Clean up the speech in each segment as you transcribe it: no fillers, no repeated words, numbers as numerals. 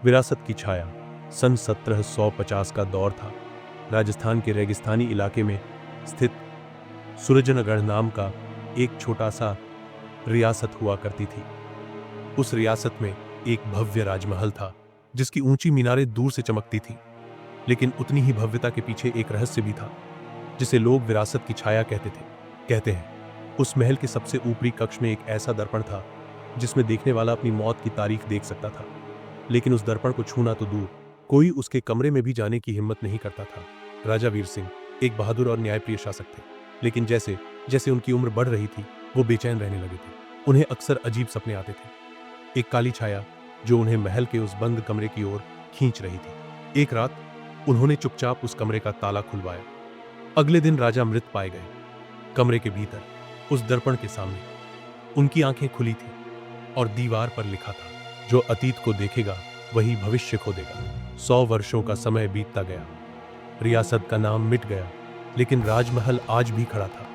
विरासत की छाया। सन 1750 का दौर था। राजस्थान के रेगिस्तानी इलाके में स्थित सूरजनगढ़ नाम का एक छोटा सा रियासत हुआ करती थी। उस रियासत में एक भव्य राजमहल था जिसकी ऊंची मीनारें दूर से चमकती थी, लेकिन उतनी ही भव्यता के पीछे एक रहस्य भी था जिसे लोग विरासत की छाया कहते हैं। उस महल के सबसे ऊपरी कक्ष में एक ऐसा दर्पण था जिसमें देखने वाला अपनी मौत की तारीख देख सकता था, लेकिन उस दर्पण को छूना तो दूर, कोई उसके कमरे में भी जाने की हिम्मत नहीं करता था। राजा वीर सिंह एक बहादुर और न्यायप्रिय शासक थे, लेकिन जैसे जैसे उनकी उम्र बढ़ रही थी वो बेचैन रहने लगे थे। उन्हें अक्सर अजीब सपने आते थे, एक काली छाया जो उन्हें महल के उस बंद कमरे की ओर खींच रही थी। एक रात उन्होंने चुपचाप उस कमरे का ताला खुलवाया। अगले दिन राजा मृत पाए गए। कमरे के भीतर उस दर्पण के सामने उनकी आंखें खुली थी और दीवार पर लिखा था, जो अतीत को देखेगा वही भविष्य खो देगा। 100 वर्षों का समय बीतता गया। रियासत का नाम मिट गया, लेकिन राजमहल आज भी खड़ा था,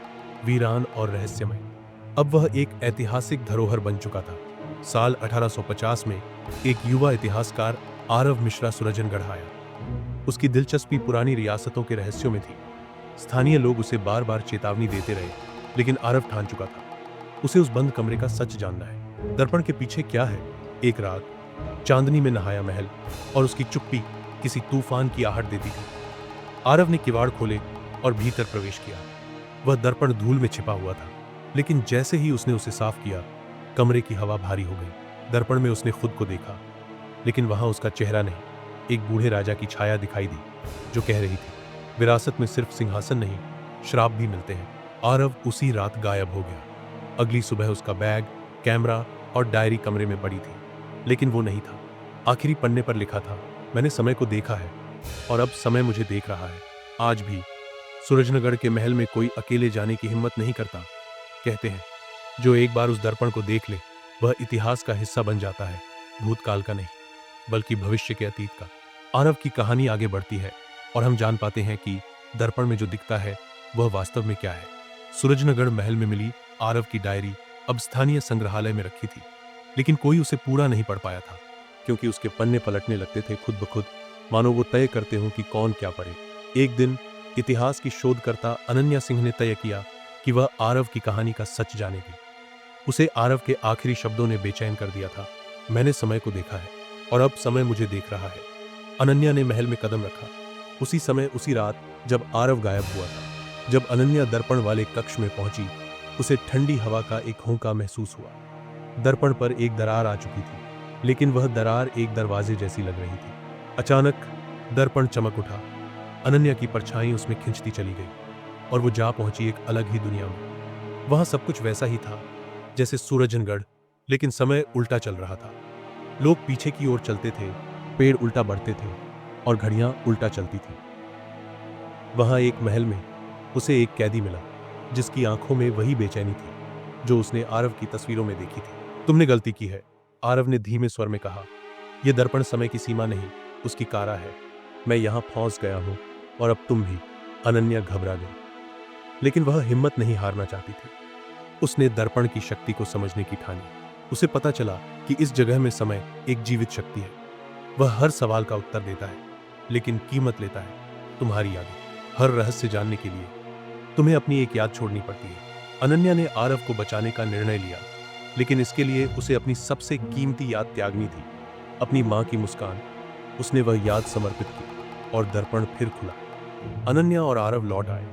वीरान और रहस्यमय। अब वह एक ऐतिहासिक धरोहर बन चुका था। साल 1850 में एक युवा इतिहासकार आरव मिश्रा सूरजनगढ़ आया। उसकी दिलचस्पी पुरानी रियासतों के रहस्यों में थी। स्थानीय लोग उसे बार बार चेतावनी देते रहे, लेकिन आरव ठान चुका था, उसे उस बंद कमरे का सच जानना है। दर्पण के पीछे क्या है? एक रात चांदनी में नहाया महल और उसकी चुप्पी किसी तूफान की आहट देती थी। आरव ने किवाड़ खोले और भीतर प्रवेश किया। वह दर्पण धूल में छिपा हुआ था, लेकिन जैसे ही उसने उसे साफ किया, कमरे की हवा भारी हो गई। दर्पण में उसने खुद को देखा, लेकिन वहां उसका चेहरा नहीं, एक बूढ़े राजा की छाया दिखाई दी जो कह रही थी, विरासत में सिर्फ सिंहासन नहीं, श्राप भी मिलते हैं। आरव उसी रात गायब हो गया। अगली सुबह उसका बैग, कैमरा और डायरी कमरे में पड़ी थी, लेकिन वो नहीं था। आखिरी पन्ने पर लिखा था, मैंने समय को देखा है और अब समय मुझे देख रहा है। आज भी सूरजनगढ़ के महल में कोई अकेले जाने की हिम्मत नहीं करता। कहते हैं, जो एक बार उस दर्पण को देख ले वह इतिहास का हिस्सा बन जाता है, भूतकाल का नहीं बल्कि भविष्य के अतीत का। आरव की कहानी आगे बढ़ती है और हम जान पाते हैं कि दर्पण में जो दिखता है वह वास्तव में क्या है। सूरजनगढ़ महल में मिली आरव की डायरी अब स्थानीय संग्रहालय में रखी थी, लेकिन कोई उसे पूरा नहीं पढ़ पाया था, क्योंकि उसके पन्ने पलटने लगते थे खुद ब खुद, मानो वो तय करते हों कि कौन क्या पढ़े। एक दिन इतिहास की शोधकर्ता अनन्या सिंह ने तय किया कि वह आरव की कहानी का सच जानेगी। उसे आरव के आखिरी शब्दों ने बेचैन कर दिया था, मैंने समय को देखा है और अब समय मुझे देख रहा है। अनन्या ने महल में कदम रखा। उसी समय, उसी रात जब आरव गायब हुआ था। जब अनन्या दर्पण वाले कक्ष में पहुंची, उसे ठंडी हवा का एक होंका महसूस हुआ। दर्पण पर एक दरार आ चुकी थी, लेकिन वह दरार एक दरवाजे जैसी लग रही थी। अचानक दर्पण चमक उठा। अनन्या की परछाई उसमें खिंचती चली गई और वो जा पहुंची एक अलग ही दुनिया में। वहां सब कुछ वैसा ही था जैसे सूरजनगढ़, लेकिन समय उल्टा चल रहा था। लोग पीछे की ओर चलते थे, पेड़ उल्टा बढ़ते थे और घड़ियां उल्टा चलती थी। वहां एक महल में उसे एक कैदी मिला जिसकी आंखों में वही बेचैनी थी जो उसने आरव की तस्वीरों में देखी थी। तुमने गलती की है, आरव ने धीमे स्वर में कहा। यह दर्पण समय की सीमा नहीं, उसकी कारा है। मैं यहां फंस गया हूं और अब तुम भी। अनन्या घबरा गई, लेकिन वह हिम्मत नहीं हारना चाहती थी। उसने दर्पण की शक्ति को समझने की ठानी। उसे पता चला कि इस जगह में समय एक जीवित शक्ति है। वह हर सवाल का उत्तर देता है, लेकिन कीमत लेता है तुम्हारी यादें। हर रहस्य जानने के लिए तुम्हें अपनी एक याद छोड़नी पड़ती है। अनन्या ने आरव को बचाने का निर्णय लिया, लेकिन इसके लिए उसे अपनी सबसे कीमती याद त्यागनी थी, अपनी मां की मुस्कान। उसने वह याद समर्पित की और दर्पण फिर खुला। अनन्या और आरव लौट आए,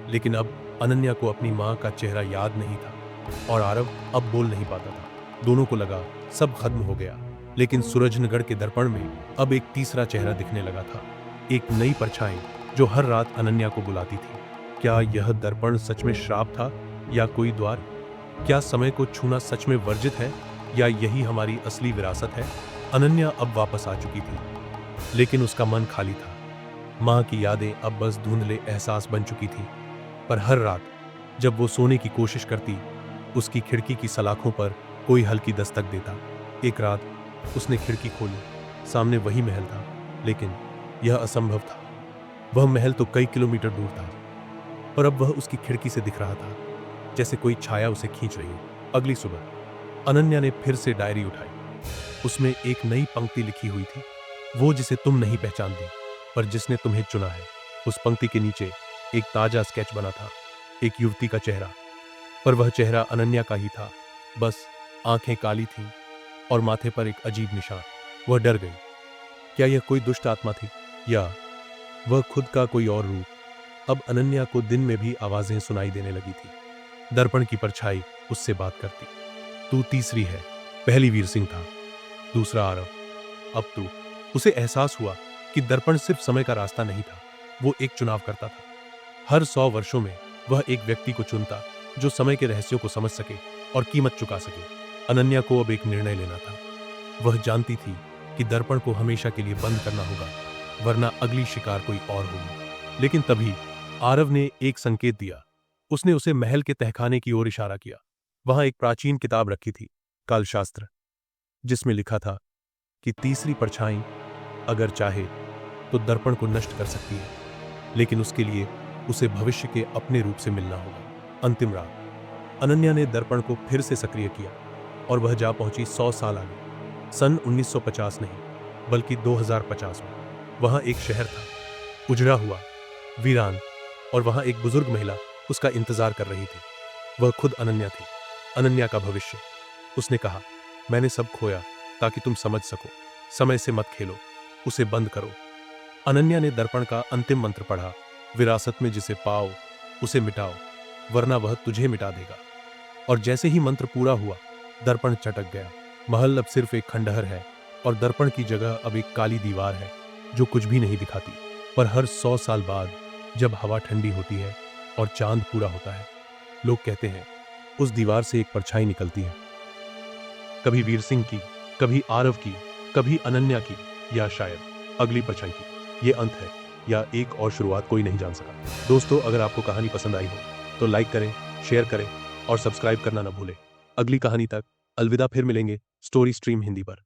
लेकिन अब अनन्या को अपनी मां का चेहरा याद नहीं था और आरव अब बोल नहीं पाता था। दोनों को लगा सब खत्म हो गया, लेकिन सूरजनगढ़ के दर्पण में अब एक तीसरा चेहरा दिखने लगा था, एक नई परछाई जो हर रात अनन्या को बुलाती थी। क्या यह दर्पण सच में श्राप था या कोई द्वार? क्या समय को छूना सच में वर्जित है या यही हमारी असली विरासत है? अनन्या अब वापस आ चुकी थी, लेकिन उसका मन खाली था। मां की यादें अब बस धुंधले एहसास बन चुकी थी। पर हर रात जब वो सोने की कोशिश करती, उसकी खिड़की की सलाखों पर कोई हल्की दस्तक देता। एक रात उसने खिड़की खोली, सामने वही महल था, लेकिन यह असंभव था। वह महल तो कई किलोमीटर दूर था, पर अब वह उसकी खिड़की से दिख रहा था, जैसे कोई छाया उसे खींच रही हो। अगली सुबह अनन्या ने फिर से डायरी उठाई। उसमें एक नई पंक्ति लिखी हुई थी, वो जिसे तुम नहीं पहचानती, पर जिसने तुम्हें चुना है। उस पंक्ति के नीचे एक ताजा स्केच बना था, एक युवती का चेहरा, पर वह चेहरा अनन्या का ही था। बस आंखें काली थीं और माथे पर एक अजीब निशान। वह डर गई। क्या यह कोई दुष्ट आत्मा थी, या वह खुद का कोई और रूप? अब अनन्या को दिन में भी आवाजें सुनाई देने लगी थी। दर्पण की परछाई उससे बात करती। तू तीसरी है। पहली वीर सिंह था, दूसरा आरव, अब तू। उसे एहसास हुआ कि दर्पण सिर्फ समय का रास्ता नहीं था, वो एक चुनाव करता था। हर 100 वर्षों में वह एक व्यक्ति को चुनता जो समय के रहस्यों को समझ सके और कीमत चुका सके। अनन्या को अब एक निर्णय लेना था। वह जानती थी कि दर्पण को हमेशा के लिए बंद करना होगा, वरना अगली शिकार कोई और होगी। लेकिन तभी आरव ने एक संकेत दिया। उसने उसे महल के तहखाने की ओर इशारा किया। वहां एक प्राचीन किताब रखी थी, कालशास्त्र, जिसमें लिखा था कि तीसरी परछाई अगर चाहे तो दर्पण को नष्ट कर सकती है, लेकिन उसके लिए उसे भविष्य के अपने रूप से मिलना होगा। अंतिम रात। अनन्या ने दर्पण को फिर से सक्रिय किया और वह जा पहुंची 100 साल आगे। सन 1950 नहीं, बल्कि 2050 में। वहां एक शहर था, उजड़ा हुआ, वीरान, और वहां एक बुजुर्ग महिला उसका इंतजार कर रही थी। वह खुद अनन्या थी, अनन्या का भविष्य। उसने कहा, मैंने सब खोया ताकि तुम समझ सको। समय से मत खेलो, उसे बंद करो। अनन्या ने दर्पण का अंतिम मंत्र पढ़ा, विरासत में जिसे पाओ उसे मिटाओ, वरना वह तुझे मिटा देगा। और जैसे ही मंत्र पूरा हुआ, दर्पण चटक गया। महल अब सिर्फ एक खंडहर है और दर्पण की जगह अब एक काली दीवार है जो कुछ भी नहीं दिखाती। पर हर 100 साल बाद जब हवा ठंडी होती है और चांद पूरा होता है, लोग कहते हैं उस दीवार से एक परछाई निकलती है। कभी वीर सिंह की, कभी आरव की, कभी अनन्या की, या शायद अगली परछाई की। ये अंत है या एक और शुरुआत, कोई नहीं जान सका। दोस्तों, अगर आपको कहानी पसंद आई हो तो लाइक करें, शेयर करें और सब्सक्राइब करना न भूलें। अगली कहानी तक अलविदा। फिर मिलेंगे स्टोरी स्ट्रीम हिंदी पर।